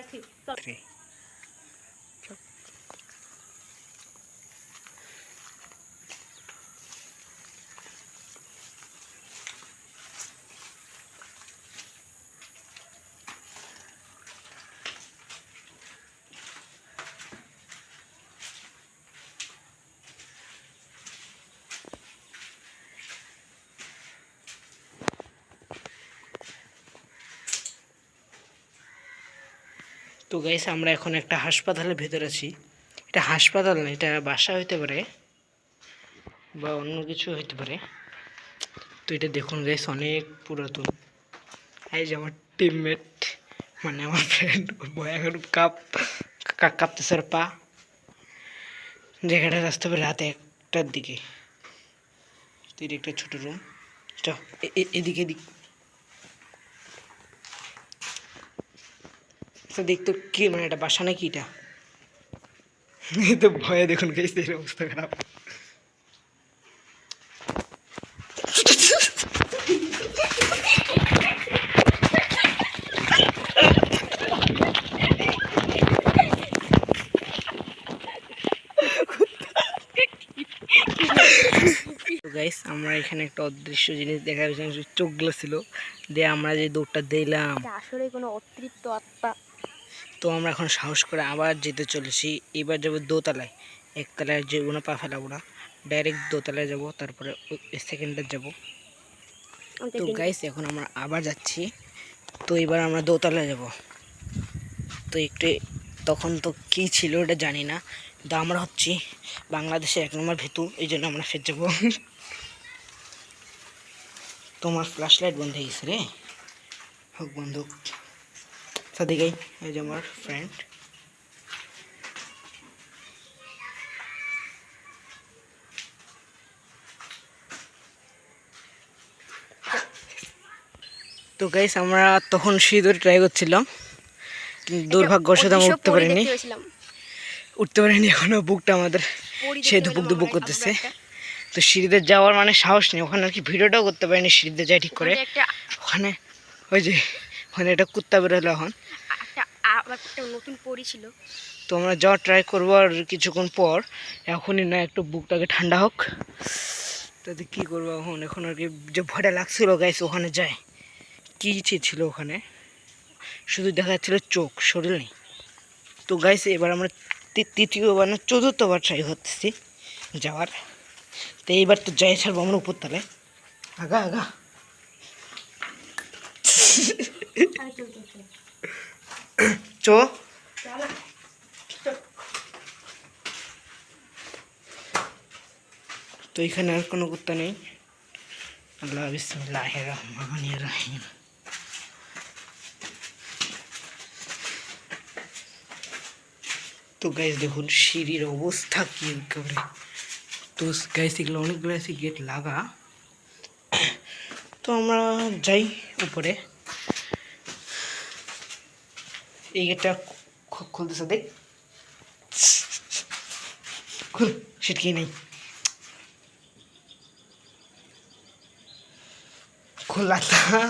3. তো গাইস আমরা এখন একটা হাসপাতালের ভেতরে আছি। এটা হাসপাতাল না, এটা বাসা হইতে পারে বা অন্য কিছু হইতে পারে। তো এটা দেখুন গাইস অনেক পুরাতন। এই যে আমার টিমমেট মানে আমার ফ্রেন্ড এখন কাঁপতেছে পা। জায়গাটা রাস্তা করে রাত 1টার দিকে। তো এটা একটা ছোট রুম। চ এদিকে এদিক দেখ তো কি মানে এটা বাসা নাকি এটা? তো ভয়ে দেখুন গাইস এর অবস্থা খারাপ। গাইস আমরা এখানে একটা অদৃশ্য জিনিস দেখা যাচ্ছে, চোখগুলো ছিল দিয়ে আমরা যে দৌড়টা দিলাম আসলে কোনো অতৃপ্ত আত্মা। তো আমরা এখন সাহস করে আবার যেতে চলেছি। এবার যাবো দোতলায়। একতলায় যাবো না, পা ফেলাবো না, ডাইরেক্ট দোতলায় যাব, তারপরে সেকেন্ডে যাব। তো গাইস এখন আমরা আবার যাচ্ছি। তো এবার আমরা দোতলায় যাব। তো একটু তখন তো কী ছিল ওটা জানি না, কিন্তু আমরা হচ্ছি বাংলাদেশের 1 নম্বর ভেতু, এই জন্য আমরা ফের যাবো। তোমার ফ্ল্যাশ লাইট বন্ধ হয়ে গেছে রে, হোক বন্ধু সাদিকাই। এই যে আমার ফ্রেন্ড। তো গাইস আমরা তখন সিঁড়ি ধরে ট্রাই করছিলাম, দুর্ভাগ্যবশত আমরা উঠতে পারিনি এখনো। বুকটা আমাদের সেই ধুপুক ধুপুক করতেছে। তো সিঁড়িতে যাওয়ার মানে সাহস নেই, ওখানে আর কি ভিডিওটাও করতে পারিনি সিঁড়িতে যাই ঠিক করে। ওখানে ওই যে ওখানে একটা কুত্তা বেরোলো, এখন নতুন পরি ছিল। তো আমরা যাওয়ার ট্রাই করবো আর কিছুক্ষণ পর। এখনই না, একটু বুকটাকে ঠান্ডা হোক, তাতে কী করবো এখন। এখন আর কি যে ভয়টা লাগছিল গাইস, ওখানে যায় কী ছিল ওখানে, শুধু দেখা যাচ্ছিলো চোখ, শরীর নেই। তো গাইস এবার আমরা তৃতীয়বার না চতুর্থবার ট্রাই করতেছি যাওয়ার। তো এইবার তো যাই ছাড়বো আমরা উপরতলায়। আগা আগা চো। তো এখানে আর কোনো কুত্তা নেই। আল্লাহ বিসমিল্লাহির রহমানির রহিম। তো গাইস দেখুন সিঁড়ির অবস্থা কি করে। তো গাইস এগুলো অনেকগুলো আছে গেট লাগা। তো আমরা যাই উপরে। এই গেটটা খুলতেছে, দেখ খুল, সিটকি নেই, খোলা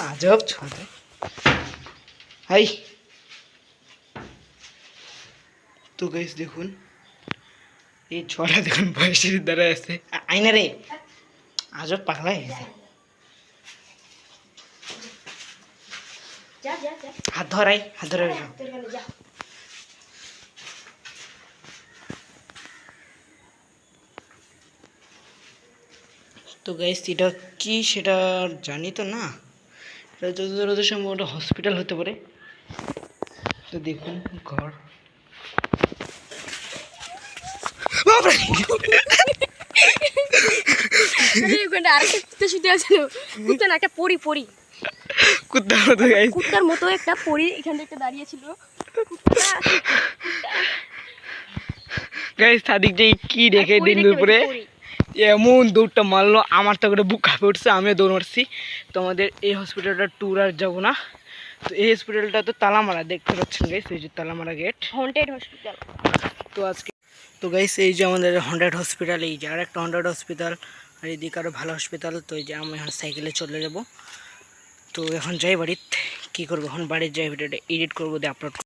আজব ছোট। হাই তো গাইস দেখুন এই ছোড়া দেখুন বয়সের দ্বারা আছে আইনা রে, আজব পাগলা হয়ে গেছে। হাত ধরাই, হাত ধরে। তো গাইস এটা কি সেটা জানি তো না, এটা যতদূর সম্ভব ওটা হসপিটাল হতে পারে। তো দেখুন ঘর, একটা পরি পরি কুত্তার মতো গাইস, কুত্তার মতো একটা পরি এখান থেকে দাঁড়িয়ে ছিল। গাইস সাদিক যে কি দেখে দিন দুপুরে এমন দৌড়টা মারলো, আমার তো করে বুক কাঁপে উঠছে, আমিও দৌড় মারছি। তো আমাদের এই হসপিটালটা ট্যুর আর যাবো না। তো এই হসপিটালটা তো তালামারা, দেখতে পাচ্ছেন গাইস, এই যে তালামারা গেট, হন্টেড হসপিটাল। তো আজকে তো গাইস এই যে আমাদের হন্টেড হসপিটাল, এই যে আর একটা হন্টেড হসপিটাল, আর এদিকে আরও ভালো হসপিটাল। তো এই যে আমি এখন সাইকেলে চলে যাব। তো এখন যাই বাড়িতে, কী করবো এখন, বাড়ির যাই ভিডিওটা এডিট করবো দিয়ে আপলোড।